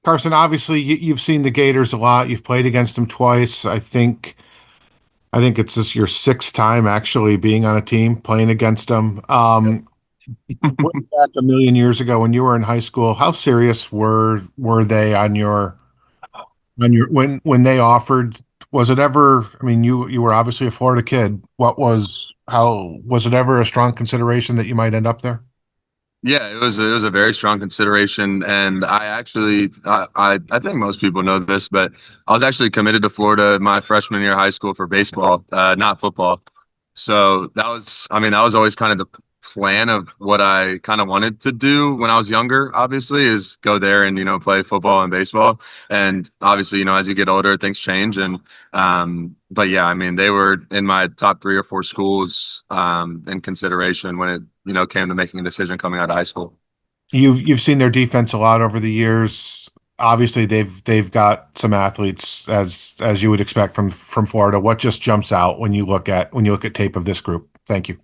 Carson, obviously you've seen the Gators a lot. You've played against them twice. I think it's this your sixth time actually being on a team playing against them. Way back a million years ago when you were in high school, how serious were they on your when they offered? Was it ever? I mean, you were obviously a Florida kid. How was it ever a strong consideration that you might end up there? Yeah, it was a very strong consideration, and I think most people know this, but I was actually committed to Florida my freshman year of high school for baseball, not football. So that was always kind of the plan of what I kind of wanted to do when I was younger. Obviously, is go there and play football and baseball, and obviously as you get older, things change, and but yeah, I mean they were in my top three or four schools in consideration when it came to making a decision coming out of high school. You've seen their defense a lot over the years. Obviously, they've got some athletes as you would expect from Florida. What just jumps out when you look at tape of this group? Thank you.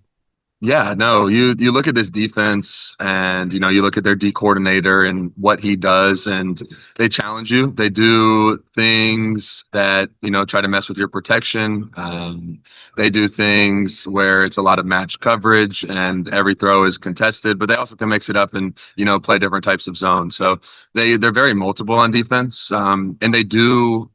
Yeah, no, you look at this defense and you look at their D coordinator and what he does, and they challenge you. They do things that try to mess with your protection. They do things where it's a lot of match coverage and every throw is contested, but they also can mix it up and play different types of zones. So they're very multiple on defense, and they do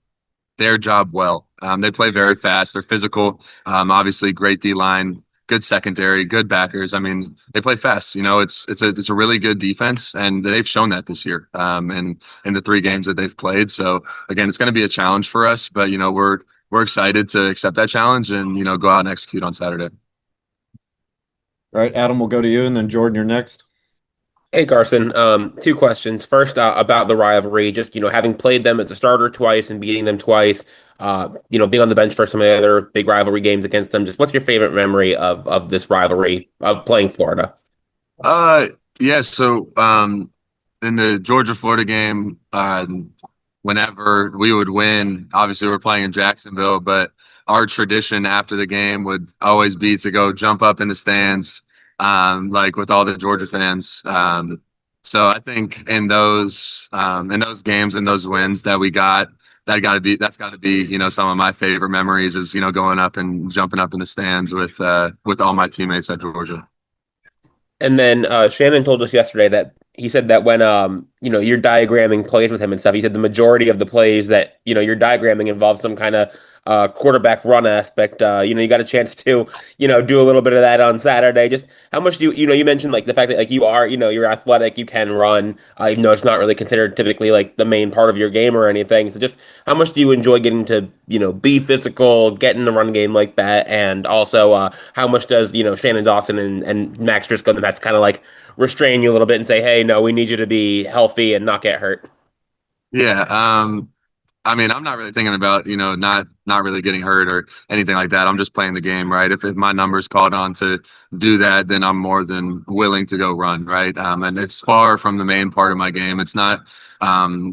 their job well. They play very fast. They're physical. Obviously, great D line, good secondary, good backers. I mean, they play fast. It's a really good defense, and they've shown that this year. And in the three games that they've played. So again, it's going to be a challenge for us, but we're excited to accept that challenge and go out and execute on Saturday. All right, Adam, we'll go to you, and then Jordan, you're next. Hey Carson, two questions. First, about the rivalry, just having played them as a starter twice and beating them twice, being on the bench for some of the other big rivalry games against them. Just what's your favorite memory of this rivalry of playing Florida? Uh, yeah. So in the Georgia Florida game, whenever we would win, obviously we're playing in Jacksonville, but our tradition after the game would always be to go jump up in the stands, like with all the Georgia fans. So I think in those games and those wins that we got, that's got to be some of my favorite memories is going up and jumping up in the stands with all my teammates at Georgia. And then Shannon told us yesterday that he said that when you're diagramming plays with him and stuff, he said the majority of the plays that you're diagramming involve some kind of quarterback run aspect. You got a chance to do a little bit of that on Saturday. Just how much do you mentioned like the fact that like you are you're athletic, you can run, even though it's not really considered typically like the main part of your game or anything. So just how much do you enjoy getting to be physical, get in the run game like that, and also how much does Shannon Dawson and Max Driscoll have to kind of like restrain you a little bit and say, hey, no, we need you to be healthy and not get hurt. Yeah. I mean, I'm not really thinking about, not really getting hurt or anything like that. I'm just playing the game, right? If my number's called on to do that, then I'm more than willing to go run, right? And it's far from the main part of my game. It's not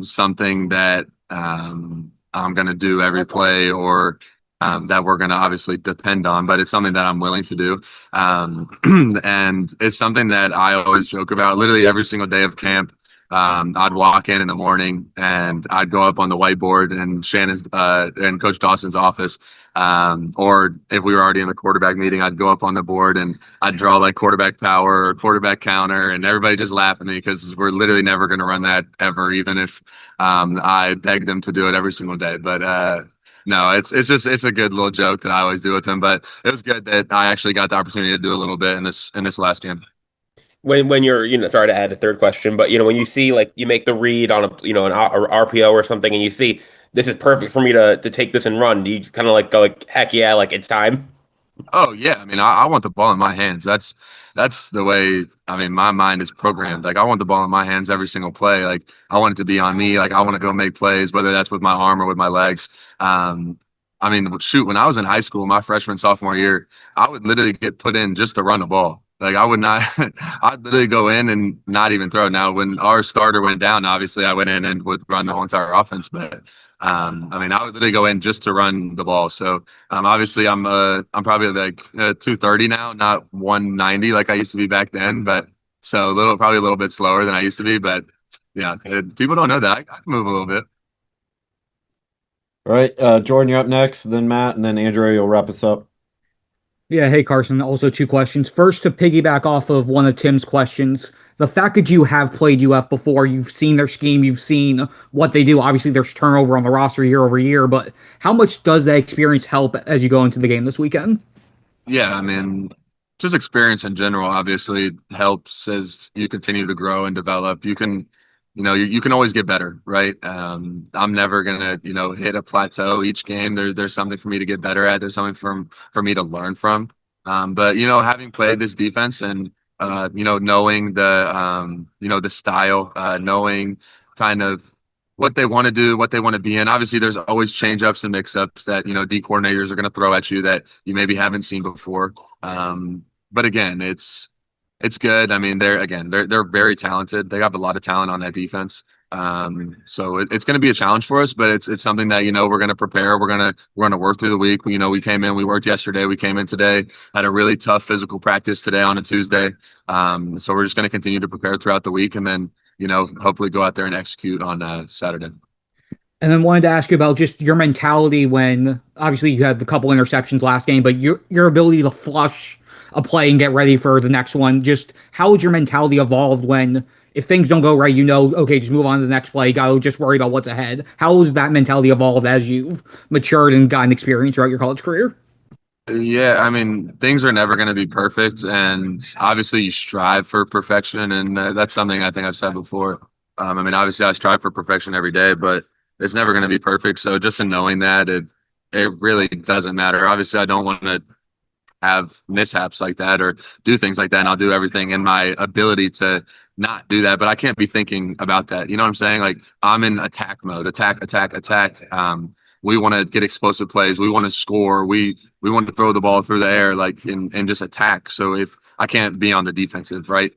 something that I'm going to do every play or that we're going to obviously depend on, but it's something that I'm willing to do. And it's something that I always joke about literally every single day of camp. I'd walk in the morning and I'd go up on the whiteboard in Shannon's and Coach Dawson's office. Or if we were already in the quarterback meeting, I'd go up on the board and I'd draw like quarterback power or quarterback counter, and everybody just laugh at me because we're literally never going to run that ever, even if I beg them to do it every single day. But no, it's a good little joke that I always do with them. But it was good that I actually got the opportunity to do a little bit in this last game. When you're sorry to add a third question, but when you see like you make the read on a an RPO or something and you see this is perfect for me to take this and run, do you just kind of like go like heck yeah, like it's time? Oh yeah, I mean, I want the ball in my hands. That's the way. I mean, my mind is programmed. Like I want the ball in my hands every single play. Like I want it to be on me. Like I want to go make plays, whether that's with my arm or with my legs. I mean, shoot, when I was in high school, my freshman sophomore year, I would literally get put in just to run the ball. Like I would not, I'd literally go in and not even throw. Now, when our starter went down, obviously I went in and would run the whole entire offense. But I mean, I would literally go in just to run the ball. So obviously I'm probably like 230 now, not 190 like I used to be back then. But so probably a little bit slower than I used to be. But Yeah, people don't know that. I can move a little bit. All right, Jordan, you're up next, then Matt, and then Andrew, you'll wrap us up. Yeah, hey Carson, also two questions. First, to piggyback off of one of Tim's questions, the fact that you have played UF before, you've seen their scheme, you've seen what they do. Obviously, there's turnover on the roster year over year, but how much does that experience help as you go into the game this weekend? Yeah, I mean, just experience in general obviously helps as you continue to grow and develop. You can always get better, right? I'm never gonna, hit a plateau each game. There's something for me to get better at. There's something for me to learn from. But having played this defense and knowing the style, knowing kind of what they want to do, what they want to be in. Obviously, there's always change ups and mix ups that D coordinators are going to throw at you that you maybe haven't seen before. But again, it's good. I mean, they're very talented. They have a lot of talent on that defense. So it's going to be a challenge for us, but it's something that we're going to prepare. We're going to work through the week. We came in, we worked yesterday, we came in today, had a really tough physical practice today on a Tuesday. So we're just going to continue to prepare throughout the week, and then hopefully go out there and execute on Saturday. And then wanted to ask you about just your mentality when obviously you had the couple interceptions last game, but your ability to flush a play and get ready for the next one. Just how would your mentality evolve when if things don't go right, okay, just move on to the next play, go just worry about what's ahead. How has that mentality evolved as you've matured and gotten experience throughout your college career? Yeah, I mean, things are never going to be perfect, and obviously you strive for perfection, and that's something I think I've said before. I mean, obviously I strive for perfection every day, but it's never going to be perfect. So just in knowing that, it really doesn't matter. Obviously, I don't want to have mishaps like that or do things like that, and I'll do everything in my ability to not do that. But I can't be thinking about that. You know what I'm saying? Like I'm in attack mode, attack, attack, attack. We want to get explosive plays. We want to score. We want to throw the ball through the air, like and just attack. So if I can't be on the defensive, right?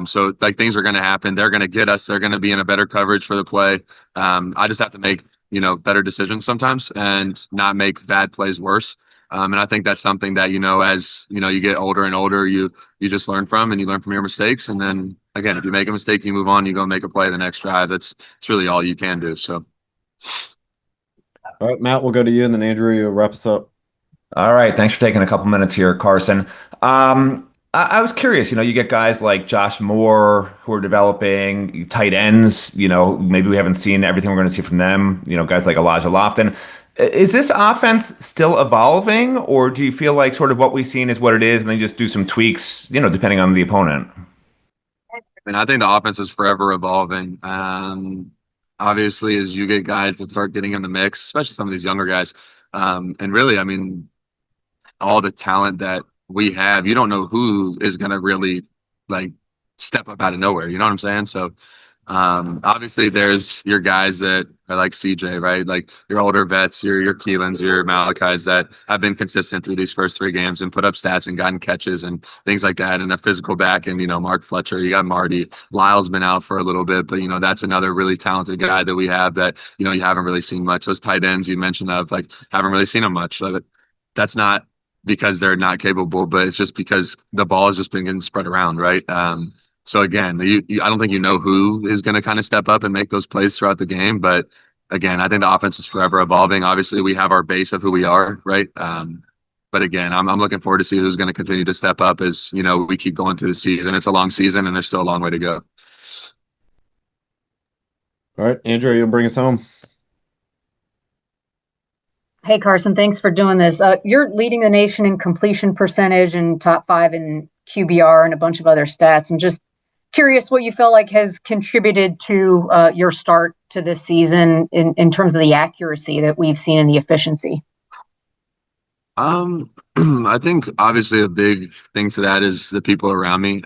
So like things are going to happen. They're going to get us. They're going to be in a better coverage for the play. I just have to make better decisions sometimes and not make bad plays worse. And I think that's something that as you get older and older, you just learn from, and you learn from your mistakes. And then again, if you make a mistake, you move on. You go make a play the next drive. It's really all you can do. So. All right, Matt, we'll go to you, and then Andrew, you'll wrap us up. All right, thanks for taking a couple minutes here, Carson. I was curious, you get guys like Josh Moore who are developing tight ends, maybe we haven't seen everything we're going to see from them, guys like Elijah Lofton. Is this offense still evolving, or do you feel like sort of what we've seen is what it is and then just do some tweaks, depending on the opponent? I mean, I think the offense is forever evolving. Obviously, as you get guys that start getting in the mix, especially some of these younger guys, and really, I mean, all the talent that we have, you don't know who is going to really like step up out of nowhere. You know what I'm saying? So obviously there's your guys that are like CJ, right? Like your older vets, your Keelans, your Malachis that have been consistent through these first 3 games and put up stats and gotten catches and things like that, and a physical back. And Mark Fletcher, you got Marty. Lyle's been out for a little bit, but that's another really talented guy that we have that you haven't really seen much. Those tight ends you mentioned of like haven't really seen them much. But that's not because they're not capable, but it's just because the ball has just been getting spread around, right? So again, I don't think who is going to kind of step up and make those plays throughout the game. But again, I think the offense is forever evolving. Obviously, we have our base of who we are, right? But again, I'm looking forward to see who's going to continue to step up as we keep going through the season. It's a long season, and there's still a long way to go. All right, Andrew, you'll bring us home. Hey, Carson, thanks for doing this. You're leading the nation in completion percentage and top 5 in QBR and a bunch of other stats. I'm just curious what you felt like has contributed to your start to this season in terms of the accuracy that we've seen and the efficiency. I think obviously a big thing to that is the people around me.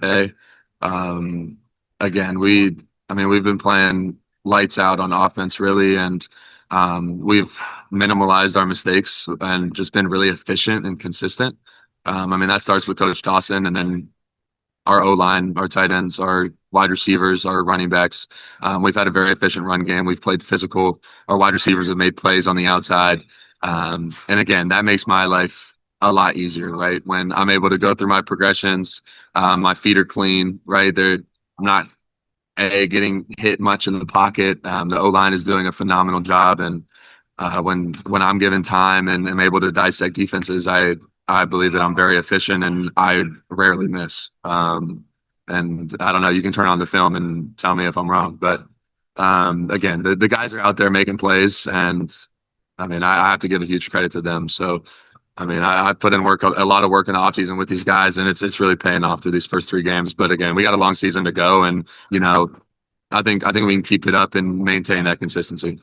Again, we've been playing lights out on offense really, and we've minimalized our mistakes and just been really efficient and consistent. That starts with Coach Dawson, and then our O-line, our tight ends, our wide receivers, our running backs. We've had a very efficient run game. We've played physical. Our wide receivers have made plays on the outside. And again, that makes my life a lot easier, right? When I'm able to go through my progressions, my feet are clean, right? I'm not getting hit much in the pocket. The O-line is doing a phenomenal job, and when I'm given time and am able to dissect defenses, I believe that I'm very efficient and I rarely miss. And I don't know, you can turn on the film and tell me if I'm wrong, but again, the guys are out there making plays, and I mean, I have to give a huge credit to them. So, I mean, I put in a lot of work in the offseason with these guys, and it's really paying off through these first 3 games. But again, we got a long season to go, and I think we can keep it up and maintain that consistency.